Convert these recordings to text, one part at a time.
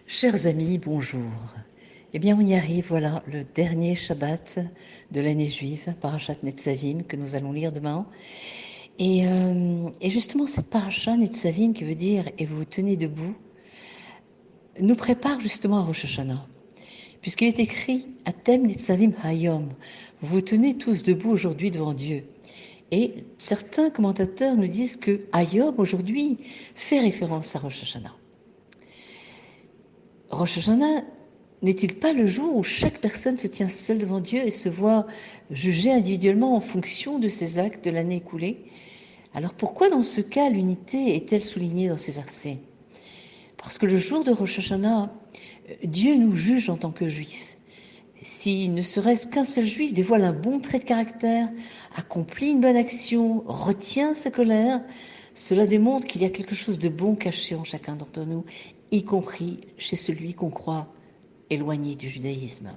Chers amis, bonjour. Eh bien, on y arrive, voilà, le dernier Shabbat de l'année juive, Parashat Netzavim, que nous allons lire demain. Et justement, cette Parashat Netzavim, qui veut dire « et vous vous tenez debout », nous prépare justement à Rosh Hashanah. Puisqu'il est écrit « Atem Netzavim Hayom », vous vous tenez tous debout aujourd'hui devant Dieu. Et certains commentateurs nous disent que Hayom, aujourd'hui, fait référence à Rosh Hashanah. Rosh Hashanah n'est-il pas le jour où chaque personne se tient seule devant Dieu et se voit jugée individuellement en fonction de ses actes de l'année écoulée? Alors pourquoi dans ce cas l'unité est-elle soulignée dans ce verset? Parce que le jour de Rosh Hashanah, Dieu nous juge en tant que juifs. Si ne serait-ce qu'un seul juif dévoile un bon trait de caractère, accomplit une bonne action, retient sa colère, cela démontre qu'il y a quelque chose de bon caché en chacun d'entre nous, y compris chez celui qu'on croit éloigné du judaïsme.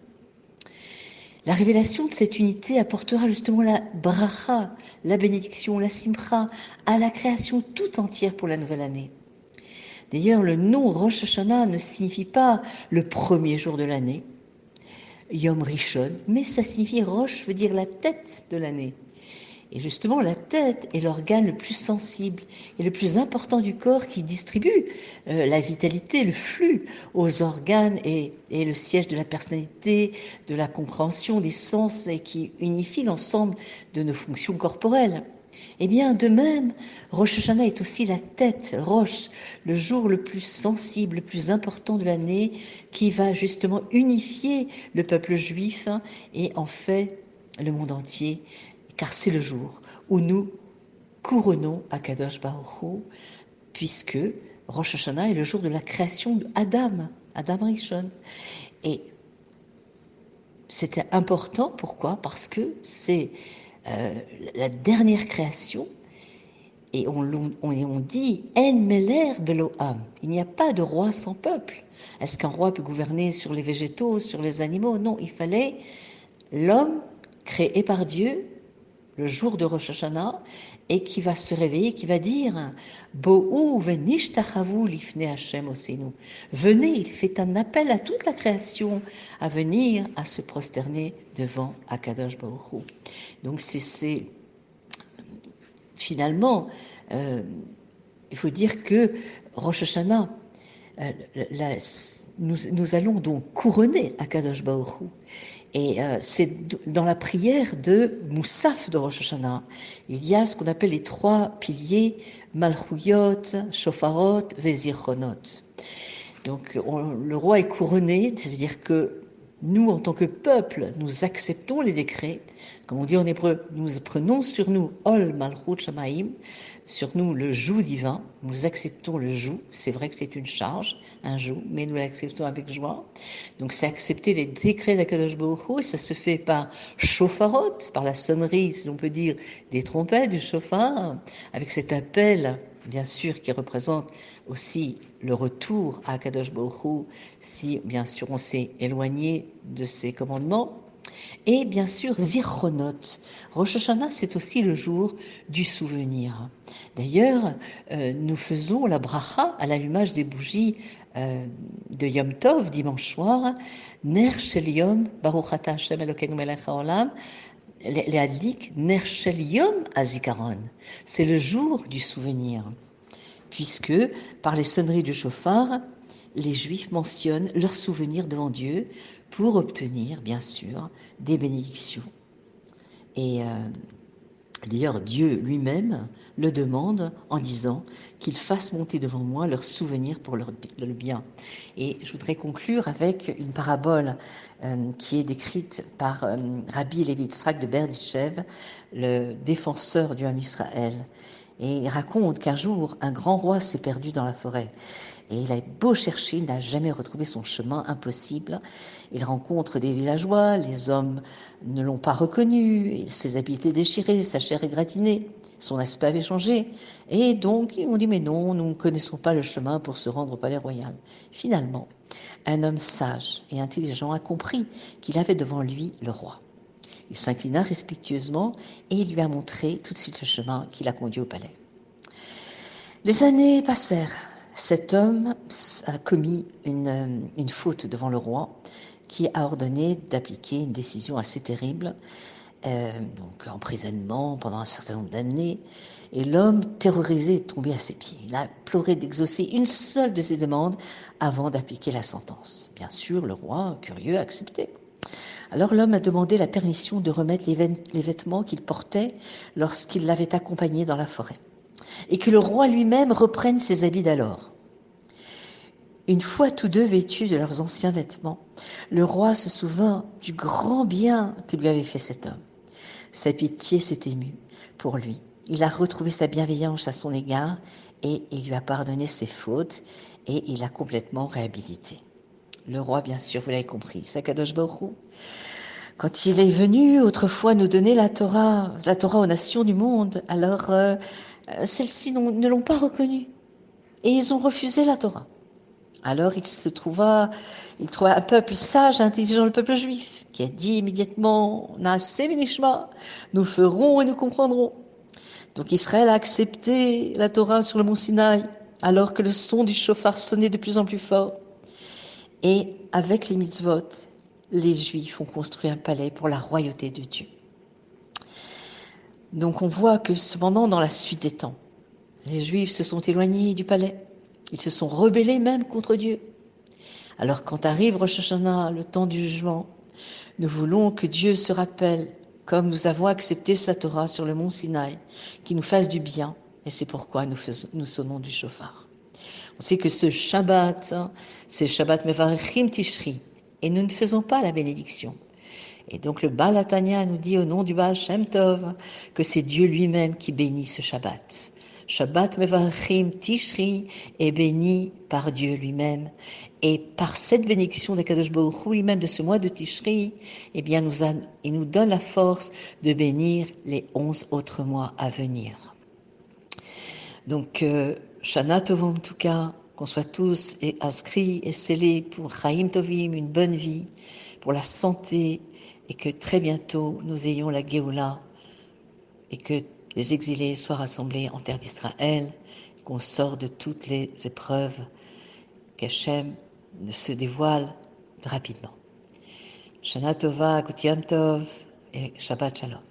La révélation de cette unité apportera justement la bracha, la bénédiction, la simcha, à la création tout entière pour la nouvelle année. D'ailleurs, le nom Rosh Hashanah ne signifie pas le premier jour de l'année, Yom Rishon, mais ça signifie Rosh veut dire la tête de l'année. Et justement, la tête est l'organe le plus sensible et le plus important du corps qui distribue la vitalité, le flux aux organes et le siège de la personnalité, de la compréhension des sens et qui unifie l'ensemble de nos fonctions corporelles. Eh bien, de même, Rosh Hashanah est aussi la tête, Rosh, le jour le plus sensible, le plus important de l'année, qui va justement unifier le peuple juif et en fait le monde entier, car c'est le jour où nous couronnons Akadosh Baruch Hu, puisque Rosh Hashanah est le jour de la création d'Adam, Adam Rishon. Et c'était important, pourquoi? Parce que c'est la dernière création. Et on dit En meler belo am. Il n'y a pas de roi sans peuple. Est-ce qu'un roi peut gouverner sur les végétaux, sur les animaux? Non, il fallait l'homme créé par Dieu le jour de Rosh Hashanah et qui va se réveiller, qui va dire Bo'u venishtachavu lifne Hashem osenu. Venez, il fait un appel à toute la création à venir, à se prosterner devant Akadosh Baruch Hu. Donc c'est finalement, il faut dire que Rosh Hashanah, nous allons donc couronner Akadosh Baruch Hu. Et c'est dans la prière de Moussaf de Rosh Hashanah. Il y a ce qu'on appelle les trois piliers, Malchuyot, Shofarot, Vezichonot. Donc le roi est couronné, ça veut dire que nous, en tant que peuple, nous acceptons les décrets. Comme on dit en hébreu, nous prenons sur nous Ol Malchut Shamaim, sur nous le joug divin. Nous acceptons le joug. C'est vrai que c'est une charge, un joug, mais nous l'acceptons avec joie. Donc c'est accepter les décrets d'Akadosh Baruch Hu, et ça se fait par shofarot, par la sonnerie, si l'on peut dire, des trompettes, du shofar, avec cet appel, bien sûr, qui représente aussi le retour à Akadosh Baruch Hu, si bien sûr on s'est éloigné de ses commandements. Et bien sûr, Zichronot. Rosh Hashanah, c'est aussi le jour du souvenir. D'ailleurs, nous faisons la bracha à l'allumage des bougies de Yom Tov, dimanche soir. Ner Shel Yom, Baruch Ata Hashem Elokeinu Melech HaOlam, l'adlik Ner Shel Yom Azikaron. C'est le jour du souvenir, puisque par les sonneries du chauffard, les Juifs mentionnent leurs souvenirs devant Dieu pour obtenir, bien sûr, des bénédictions. Et d'ailleurs, Dieu lui-même le demande en disant qu'ils fassent monter devant moi leurs souvenirs pour le bien. Et je voudrais conclure avec une parabole qui est décrite par Rabbi Levi Yitzhak de Berditchev, le défenseur du Ham Israël. Et il raconte qu'un jour, un grand roi s'est perdu dans la forêt. Et il a beau chercher, il n'a jamais retrouvé son chemin, impossible. Il rencontre des villageois, les hommes ne l'ont pas reconnu, ses habits étaient déchirés, sa chair égratignée, son aspect avait changé. Et donc, ils m'ont dit, mais non, nous ne connaissons pas le chemin pour se rendre au palais royal. Finalement, un homme sage et intelligent a compris qu'il avait devant lui le roi. Il s'inclina respectueusement et il lui a montré tout de suite le chemin qui l'a conduit au palais. Les années passèrent. Cet homme a commis une faute devant le roi qui a ordonné d'appliquer une décision assez terrible, donc emprisonnement pendant un certain nombre d'années. Et l'homme, terrorisé, est tombé à ses pieds. Il a imploré d'exaucer une seule de ses demandes avant d'appliquer la sentence. Bien sûr, le roi, curieux, a accepté. Alors l'homme a demandé la permission de remettre les vêtements qu'il portait lorsqu'il l'avait accompagné dans la forêt, et que le roi lui-même reprenne ses habits d'alors. Une fois tous deux vêtus de leurs anciens vêtements, le roi se souvint du grand bien que lui avait fait cet homme. Sa pitié s'est émue pour lui. Il a retrouvé sa bienveillance à son égard et il lui a pardonné ses fautes et il l'a complètement réhabilité. Le roi, bien sûr, vous l'avez compris, c'est Akadosh Baruch Hu. Quand il est venu autrefois nous donner la Torah aux nations du monde, alors celles-ci ne l'ont pas reconnu et ils ont refusé la Torah. Alors il trouva un peuple sage, intelligent, le peuple juif, qui a dit immédiatement, Naaseh v'nishma, nous ferons et nous comprendrons. Donc Israël a accepté la Torah sur le mont Sinaï, alors que le son du chauffard sonnait de plus en plus fort. Et avec les mitzvot, les Juifs ont construit un palais pour la royauté de Dieu. Donc on voit que cependant, dans la suite des temps, les Juifs se sont éloignés du palais. Ils se sont rebellés même contre Dieu. Alors quand arrive Rosh Hashanah, le temps du jugement, nous voulons que Dieu se rappelle, comme nous avons accepté sa Torah sur le mont Sinaï, qu'il nous fasse du bien. Et c'est pourquoi nous sonnons du chauffard. On sait que ce Shabbat, c'est Shabbat Mevarechim Tishri. Et nous ne faisons pas la bénédiction. Et donc le Baal Hatanya nous dit au nom du Baal Shem Tov que c'est Dieu lui-même qui bénit ce Shabbat. Shabbat Mevarchim Tishri est béni par Dieu lui-même. Et par cette bénédiction d'Akadosh Baruch Hu lui-même de ce mois de Tishri, eh bien il nous donne la force de bénir les 11 autres mois à venir. Donc Shana Tovim en tout cas, qu'on soit tous inscrits et scellés pour Chaim Tovim, une bonne vie, pour la santé, et que très bientôt nous ayons la Géoula et que les exilés soient rassemblés en terre d'Israël, qu'on sort de toutes les épreuves, qu'Hachem se dévoile rapidement. Shana Tova, Gutiam Tov et Shabbat Shalom.